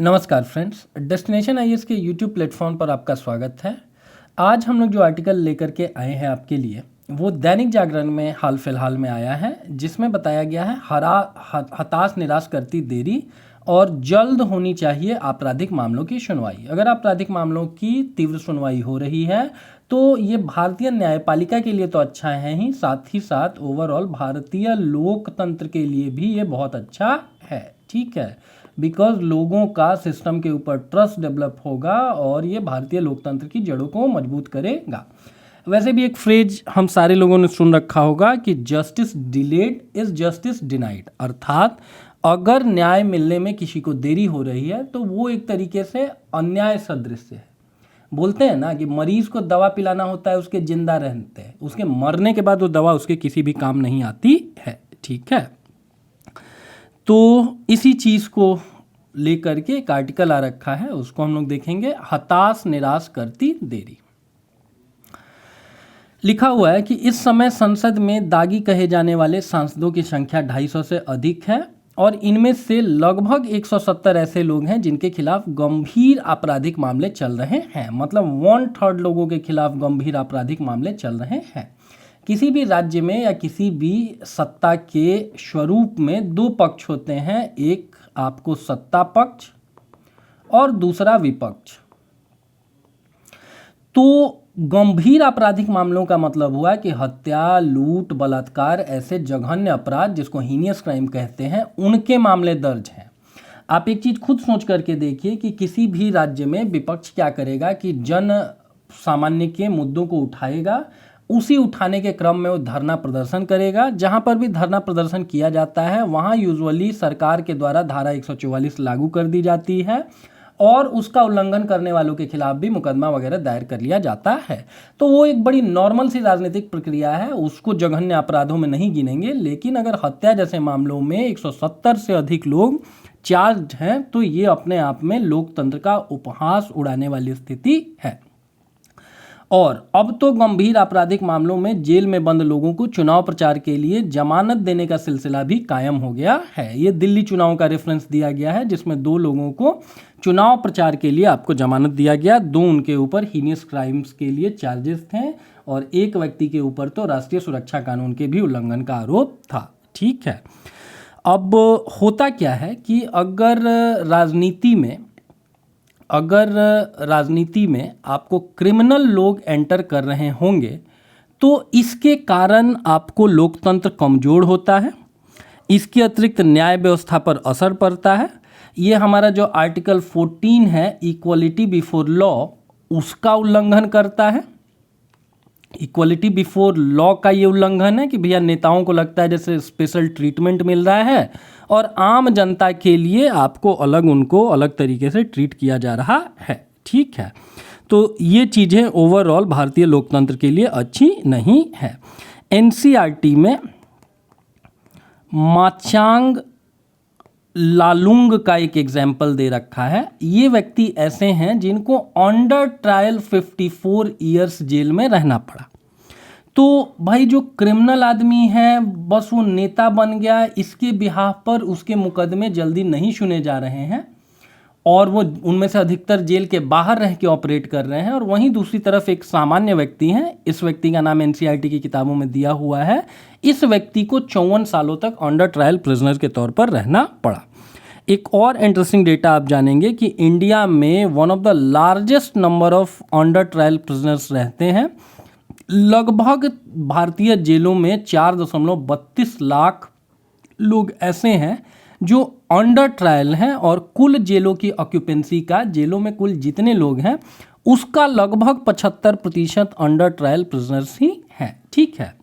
नमस्कार friends, destination IAS के YouTube platform पर आपका स्वागत है। आज हम लोग जो आर्टिकल लेकर के आए हैं आपके लिए वो दैनिक जागरण में हाल फिलहाल में आया है, जिसमें बताया गया है हताश निराश करती देरी और जल्द होनी चाहिए आपराधिक मामलों की सुनवाई। अगर आपराधिक मामलों की तीव्र सुनवाई हो रही है तो ये भारतीय न्यायपालिका के लिए तो अच्छा है ही, साथ ही साथ ओवरऑल भारतीय लोकतंत्र के लिए भी ये बहुत अच्छा है। ठीक है, बिकॉज लोगों का सिस्टम के ऊपर ट्रस्ट डेवलप होगा और ये भारतीय लोकतंत्र की जड़ों को मजबूत करेगा। वैसे भी एक फ्रेज हम सारे लोगों ने सुन रखा होगा कि justice delayed is justice denied, अर्थात अगर न्याय मिलने में किसी को देरी हो रही है तो वो एक तरीके से अन्याय सदृश है। बोलते हैं ना कि मरीज को दवा पिलाना होता है उसके जिंदा रहते हैं, उसके मरने के बाद वो दवा उसके किसी भी काम नहीं आती है। ठीक है, तो इसी चीज़ को लेकर के एक आर्टिकल आ रखा है, उसको हम लोग देखेंगे। हताश निराश करती देरी। लिखा हुआ है कि इस समय संसद में दागी कहे जाने वाले सांसदों की संख्या 250 से अधिक है और इनमें से लगभग 170 ऐसे लोग हैं जिनके खिलाफ गंभीर आपराधिक मामले चल रहे हैं। मतलब 1/3 लोगों के खिलाफ गंभीर आपराधिक मामले चल रहे हैं। किसी भी राज्य में या किसी भी सत्ता के स्वरूप में दो पक्ष होते हैं, एक आपको सत्ता पक्ष और दूसरा विपक्ष। तो गंभीर आपराधिक मामलों का मतलब हुआ कि हत्या, लूट, बलात्कार, ऐसे जघन्य अपराध जिसको हीनियस क्राइम कहते हैं, उनके मामले दर्ज हैं। आप एक चीज खुद सोच करके देखिए कि किसी भी राज्य में विपक्ष क्या करेगा कि जन सामान्य के मुद्दों को उठाएगा, उसी उठाने के क्रम में वो धरना प्रदर्शन करेगा। जहां पर भी धरना प्रदर्शन किया जाता है वहां यूजुअली सरकार के द्वारा धारा 144 लागू कर दी जाती है और उसका उल्लंघन करने वालों के खिलाफ भी मुकदमा वगैरह दायर कर लिया जाता है। तो वो एक बड़ी नॉर्मल सी राजनीतिक प्रक्रिया है, उसको जघन्य अपराधों में नहीं गिनेंगे। लेकिन अगर हत्या जैसे मामलों में 170 से अधिक लोग चार्ज हैं तो ये अपने आप में लोकतंत्र का उपहास उड़ाने वाली स्थिति है। और अब तो गंभीर आपराधिक मामलों में जेल में बंद लोगों को चुनाव प्रचार के लिए जमानत देने का सिलसिला भी कायम हो गया है। ये दिल्ली चुनाव का रेफरेंस दिया गया है, जिसमें 2 लोगों को चुनाव प्रचार के लिए आपको जमानत दिया गया। 2 उनके ऊपर हीनियस क्राइम्स के लिए चार्जेस थे और एक व्यक्ति के ऊपर तो राष्ट्रीय सुरक्षा कानून के भी उल्लंघन का आरोप था। ठीक है, अब होता क्या है कि अगर राजनीति में आपको क्रिमिनल लोग एंटर कर रहे होंगे तो इसके कारण आपको लोकतंत्र कमज़ोर होता है। इसके अतिरिक्त न्याय व्यवस्था पर असर पड़ता है। ये हमारा जो आर्टिकल 14 है इक्वलिटी बिफोर लॉ, उसका उल्लंघन करता है। इक्वलिटी बिफोर लॉ का ये उल्लंघन है कि भैया नेताओं को लगता है जैसे स्पेशल ट्रीटमेंट मिल रहा है और आम जनता के लिए उनको अलग तरीके से ट्रीट किया जा रहा है। ठीक है, तो ये चीज़ें ओवरऑल भारतीय लोकतंत्र के लिए अच्छी नहीं है। एनसीईआरटी में माचांग लालुंग का एक एग्जाम्पल दे रखा है। ये व्यक्ति ऐसे हैं जिनको अंडर ट्रायल 54 ईयर्स जेल में रहना पड़ा। तो भाई जो क्रिमिनल आदमी है बस वो नेता बन गया, इसके बिहाफ पर उसके मुकदमे जल्दी नहीं सुने जा रहे हैं और वो उनमें से अधिकतर जेल के बाहर रह के ऑपरेट कर रहे हैं। और वहीं दूसरी तरफ एक सामान्य व्यक्ति हैं, इस व्यक्ति का नाम एनसीईआरटी की किताबों में दिया हुआ है। इस व्यक्ति को 54 सालों तक अंडर ट्रायल प्रिजनर के तौर पर रहना पड़ा। एक और इंटरेस्टिंग डेटा आप जानेंगे कि इंडिया में one of the largest number of under trial prisoners रहते हैं। लगभग भारतीय जेलों में 4.32 लाख लोग ऐसे हैं जो अंडर ट्रायल हैं और कुल जेलों की ऑक्यूपेंसी का, जेलों में कुल जितने लोग हैं उसका लगभग 75% अंडर ट्रायल प्रिजनर्स ही हैं। ठीक है,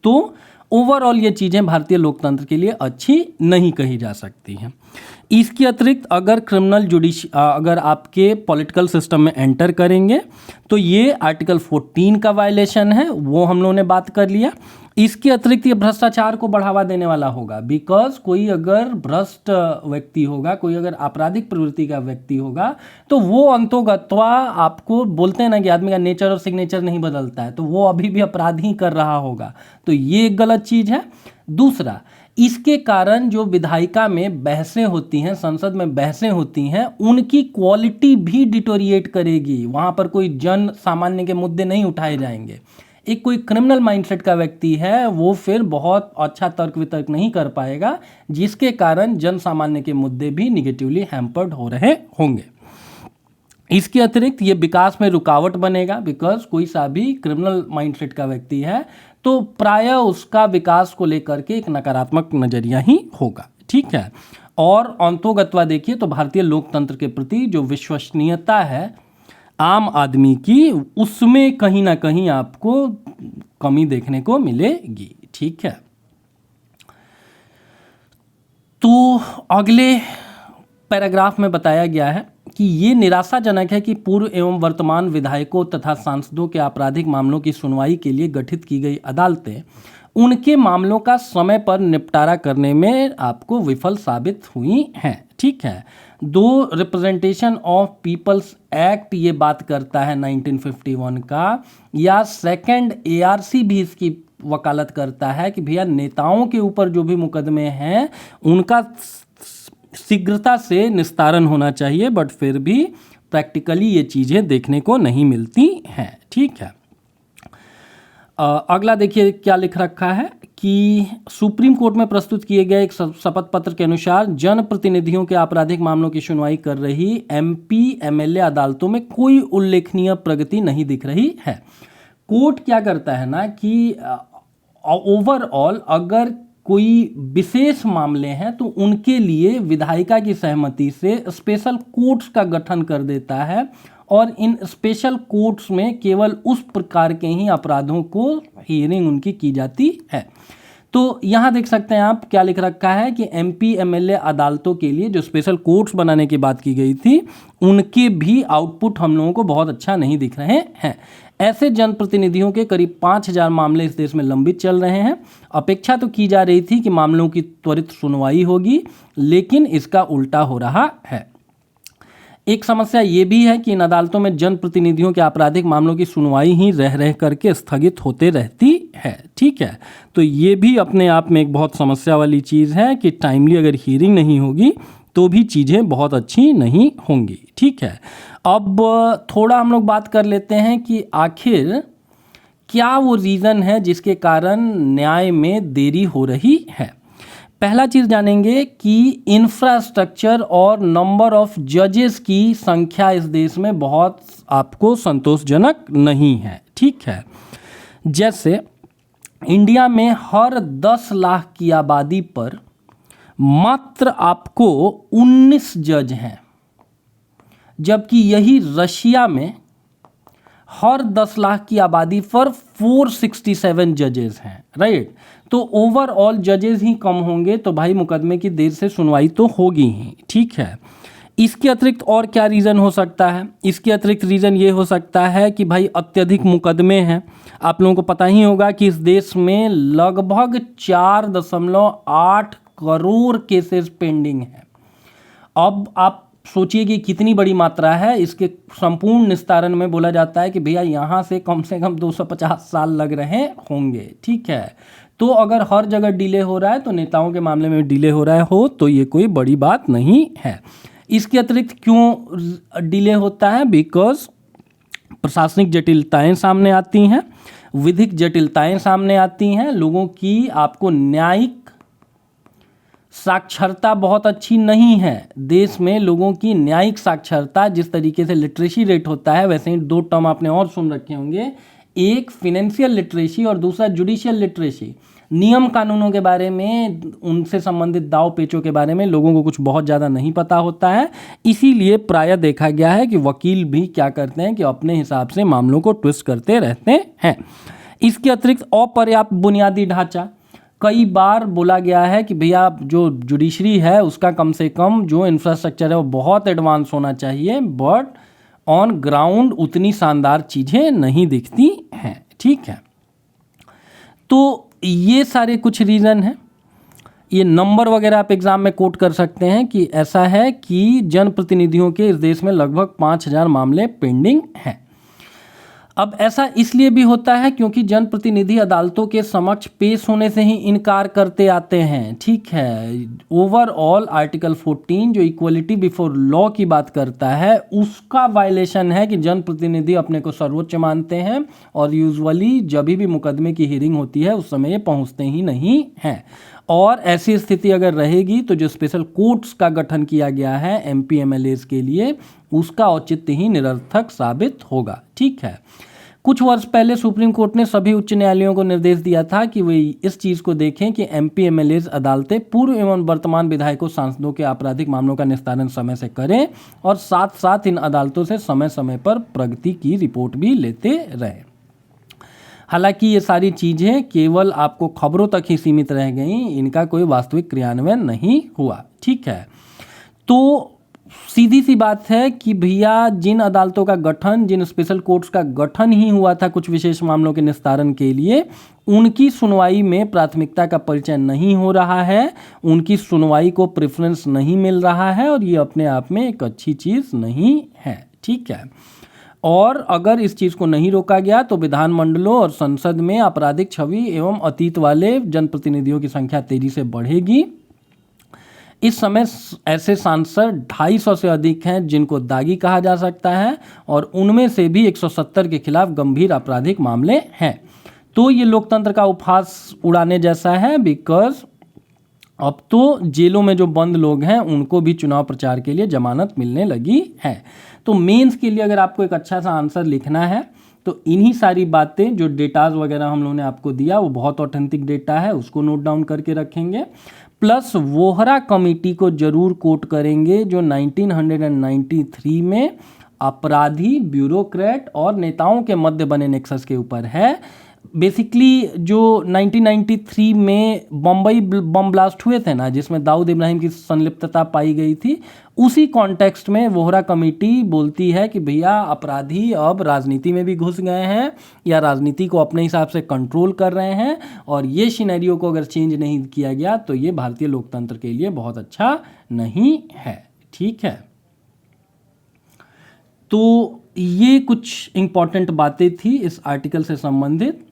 तो ओवरऑल ये चीज़ें भारतीय लोकतंत्र के लिए अच्छी नहीं कही जा सकती हैं। इसके अतिरिक्त अगर आपके पॉलिटिकल सिस्टम में एंटर करेंगे तो ये आर्टिकल 14 का वायलेशन है, वो हम लोगों ने बात कर लिया। इसके अतिरिक्त ये भ्रष्टाचार को बढ़ावा देने वाला होगा, बिकॉज कोई अगर भ्रष्ट व्यक्ति होगा, कोई अगर आपराधिक प्रवृत्ति का व्यक्ति होगा तो वो अंतोगत्वा, आपको बोलते हैं ना कि आदमी का नेचर और सिग्नेचर नहीं बदलता है, तो वो अभी भी अपराध ही कर रहा होगा। तो ये एक गलत चीज़ है। दूसरा, इसके कारण जो विधायिका में बहसें होती हैं, संसद में बहसें होती हैं, उनकी क्वालिटी भी डिटोरिएट करेगी। वहाँ पर कोई जन सामान्य के मुद्दे नहीं उठाए जाएंगे। एक कोई क्रिमिनल माइंडसेट का व्यक्ति है, वो फिर बहुत अच्छा तर्क वितर्क नहीं कर पाएगा, जिसके कारण जन सामान्य के मुद्दे भी निगेटिवली हैम्पर्ड हो रहे होंगे। इसके अतिरिक्त ये विकास में रुकावट बनेगा, बिकॉज कोई सा भी क्रिमिनल माइंडसेट का व्यक्ति है तो प्रायः उसका विकास को लेकर के एक नकारात्मक नजरिया ही होगा। ठीक है। और अंतोगत्वा देखिए तो भारतीय लोकतंत्र के प्रति जो विश्वसनीयता है आम आदमी की, उसमें कहीं ना कहीं आपको कमी देखने को मिलेगी। ठीक है। तो अगले पैराग्राफ में बताया गया है कि ये निराशाजनक है कि पूर्व एवं वर्तमान विधायकों तथा सांसदों के आपराधिक मामलों की सुनवाई के लिए गठित की गई अदालतें उनके मामलों का समय पर निपटारा करने में आपको विफल साबित हुई हैं। ठीक है। दो रिप्रेजेंटेशन ऑफ पीपल्स एक्ट ये बात करता है 1951 का, या सेकंड ARC भी इसकी वकालत करता है कि भैया नेताओं के ऊपर जो भी मुकदमे हैं उनका शीघ्रता से निस्तारण होना चाहिए, बट फिर भी प्रैक्टिकली ये चीज़ें देखने को नहीं मिलती हैं। ठीक है। अगला देखिए क्या लिख रखा है कि सुप्रीम कोर्ट में प्रस्तुत किए गए एक शपथ पत्र के अनुसार जनप्रतिनिधियों के आपराधिक मामलों की सुनवाई कर रही MP MLA अदालतों में कोई उल्लेखनीय प्रगति नहीं दिख रही है। कोर्ट क्या करता है ना कि ओवरऑल अगर कोई विशेष मामले हैं तो उनके लिए विधायिका की सहमति से स्पेशल कोर्ट्स का गठन कर देता है, और इन स्पेशल कोर्ट्स में केवल उस प्रकार के ही अपराधों को हियरिंग उनकी की जाती है। तो यहाँ देख सकते हैं आप क्या लिख रखा है कि MP MLA अदालतों के लिए जो स्पेशल कोर्ट्स बनाने की बात की गई थी, उनके भी आउटपुट हम लोगों को बहुत अच्छा नहीं दिख रहे हैं। ऐसे जनप्रतिनिधियों के करीब 5000 मामले इस देश में लंबित चल रहे हैं। अपेक्षा तो की जा रही थी कि मामलों की त्वरित सुनवाई होगी, लेकिन इसका उल्टा हो रहा है। एक समस्या ये भी है कि इन अदालतों में जनप्रतिनिधियों के आपराधिक मामलों की सुनवाई ही रह रह करके स्थगित होते रहती है। ठीक है। तो ये भी अपने आप में एक बहुत समस्या वाली चीज़ है कि टाइमली अगर हियरिंग नहीं होगी तो भी चीज़ें बहुत अच्छी नहीं होंगी। ठीक है। अब थोड़ा हम लोग बात कर लेते हैं कि आखिर क्या वो रीज़न है जिसके कारण न्याय में देरी हो रही है। पहला चीज़ जानेंगे कि इंफ्रास्ट्रक्चर और नंबर ऑफ जजेस की संख्या इस देश में बहुत आपको संतोषजनक नहीं है। ठीक है। जैसे इंडिया में हर 10 लाख की आबादी पर मात्र आपको 19 जज हैं, जबकि यही रशिया में हर 10 लाख की आबादी पर 467 जजेस हैं। राइट। तो ओवरऑल जजेस ही कम होंगे तो भाई मुकदमे की देर से सुनवाई तो होगी ही। ठीक है। इसके अतिरिक्त और क्या रीज़न हो सकता है? इसके अतिरिक्त रीज़न ये हो सकता है कि भाई अत्यधिक मुकदमे हैं। आप लोगों को पता ही होगा कि इस देश में लगभग 4.8 करोड़ केसेस पेंडिंग हैं। अब आप सोचिए कि कितनी बड़ी मात्रा है। इसके संपूर्ण निस्तारण में बोला जाता है कि भैया यहाँ से कम 250 साल लग रहे होंगे। ठीक है। तो अगर हर जगह डिले हो रहा है तो नेताओं के मामले में डिले हो रहा हो तो ये कोई बड़ी बात नहीं है। इसके अतिरिक्त क्यों डिले होता है? बिकॉज प्रशासनिक जटिलताएं सामने आती हैं, विधिक जटिलताएं सामने आती हैं, लोगों की आपको न्यायिक साक्षरता बहुत अच्छी नहीं है। देश में लोगों की न्यायिक साक्षरता, जिस तरीके से लिटरेसी रेट होता है, वैसे ही 2 टर्म आपने और सुन रखे होंगे, एक फिनेंशियल लिटरेसी और दूसरा जुडिशियल लिटरेसी। नियम कानूनों के बारे में, उनसे संबंधित दाव पेचों के बारे में लोगों को कुछ बहुत ज़्यादा नहीं पता होता है। इसीलिए प्रायः देखा गया है कि वकील भी क्या करते हैं कि अपने हिसाब से मामलों को ट्विस्ट करते रहते हैं। इसके अतिरिक्त अपर्याप्त बुनियादी ढांचा, कई बार बोला गया है कि भैया जो जुडिशरी है उसका कम से कम जो इंफ्रास्ट्रक्चर है वो बहुत एडवांस होना चाहिए, बट ऑन ग्राउंड उतनी शानदार चीज़ें नहीं दिखती हैं। ठीक है। तो ये सारे कुछ रीज़न हैं। ये नंबर वगैरह आप एग्ज़ाम में कोट कर सकते हैं कि ऐसा है कि जनप्रतिनिधियों के इस देश में लगभग 5000 मामले पेंडिंग हैं। अब ऐसा इसलिए भी होता है क्योंकि जनप्रतिनिधि अदालतों के समक्ष पेश होने से ही इनकार करते आते हैं। ठीक है, ओवरऑल आर्टिकल 14 जो इक्वलिटी बिफोर लॉ की बात करता है उसका वायलेशन है कि जनप्रतिनिधि अपने को सर्वोच्च मानते हैं और यूजुअली जब भी मुकदमे की हियरिंग होती है उस समय ये पहुंचते ही नहीं हैं। और ऐसी स्थिति अगर रहेगी तो जो स्पेशल कोर्ट्स का गठन किया गया है एमपी एमएलएज के लिए उसका औचित्य ही निरर्थक साबित होगा। ठीक है, कुछ वर्ष पहले सुप्रीम कोर्ट ने सभी उच्च न्यायालयों को निर्देश दिया था कि वे इस चीज़ को देखें कि एमपी एमएलएज अदालतें पूर्व एवं वर्तमान विधायकों सांसदों के आपराधिक मामलों का निस्तारण समय से करें और साथ साथ इन अदालतों से समय समय पर प्रगति की रिपोर्ट भी लेते रहें। हालांकि ये सारी चीज़ें केवल आपको खबरों तक ही सीमित रह गईं, इनका कोई वास्तविक क्रियान्वयन नहीं हुआ। ठीक है, तो सीधी सी बात है कि भैया जिन अदालतों का गठन, जिन स्पेशल कोर्ट्स का गठन ही हुआ था कुछ विशेष मामलों के निस्तारण के लिए, उनकी सुनवाई में प्राथमिकता का परिचय नहीं हो रहा है, उनकी सुनवाई को प्रेफरेंस नहीं मिल रहा है और ये अपने आप में एक अच्छी चीज़ नहीं है। ठीक है, और अगर इस चीज़ को नहीं रोका गया तो विधानमंडलों और संसद में आपराधिक छवि एवं अतीत वाले जनप्रतिनिधियों की संख्या तेजी से बढ़ेगी। इस समय ऐसे सांसद 250 से अधिक हैं जिनको दागी कहा जा सकता है और उनमें से भी 170 के खिलाफ गंभीर आपराधिक मामले हैं। तो ये लोकतंत्र का उपहास उड़ाने जैसा है, बिकॉज अब तो जेलों में जो बंद लोग हैं उनको भी चुनाव प्रचार के लिए जमानत मिलने लगी है। तो मेंस के लिए अगर आपको एक अच्छा सा आंसर लिखना है तो इन्हीं सारी बातें जो डेटाज वगैरह हम लोगों ने आपको दिया वो बहुत ऑथेंटिक डेटा है, उसको नोट डाउन करके रखेंगे। प्लस वोहरा कमेटी को जरूर कोट करेंगे जो 1993 में अपराधी, ब्यूरोक्रेट और नेताओं के मध्य बने नेक्सस के ऊपर है। बेसिकली जो 1993 में बम्बई बम ब्लास्ट हुए थे ना, जिसमें दाऊद इब्राहिम की संलिप्तता पाई गई थी, उसी कॉन्टेक्स्ट में वोहरा कमेटी बोलती है कि भैया अपराधी अब राजनीति में भी घुस गए हैं या राजनीति को अपने हिसाब से कंट्रोल कर रहे हैं और ये सिनेरियो को अगर चेंज नहीं किया गया तो ये भारतीय लोकतंत्र के लिए बहुत अच्छा नहीं है। ठीक है, तो ये कुछ इंपॉर्टेंट बातें थी इस आर्टिकल से संबंधित।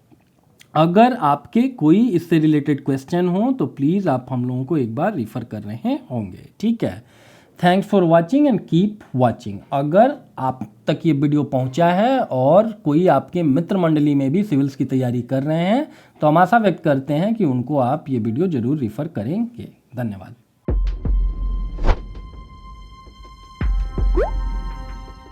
अगर आपके कोई इससे रिलेटेड क्वेश्चन हो तो प्लीज़ आप हम लोगों को एक बार रिफ़र कर रहे होंगे। ठीक है, thanks for watching and keep watching. अगर आप तक ये वीडियो पहुंचा है और कोई आपके मित्र मंडली में भी सिविल्स की तैयारी कर रहे हैं तो हम आशा व्यक्त करते हैं कि उनको आप ये वीडियो ज़रूर रिफ़र करेंगे। धन्यवाद।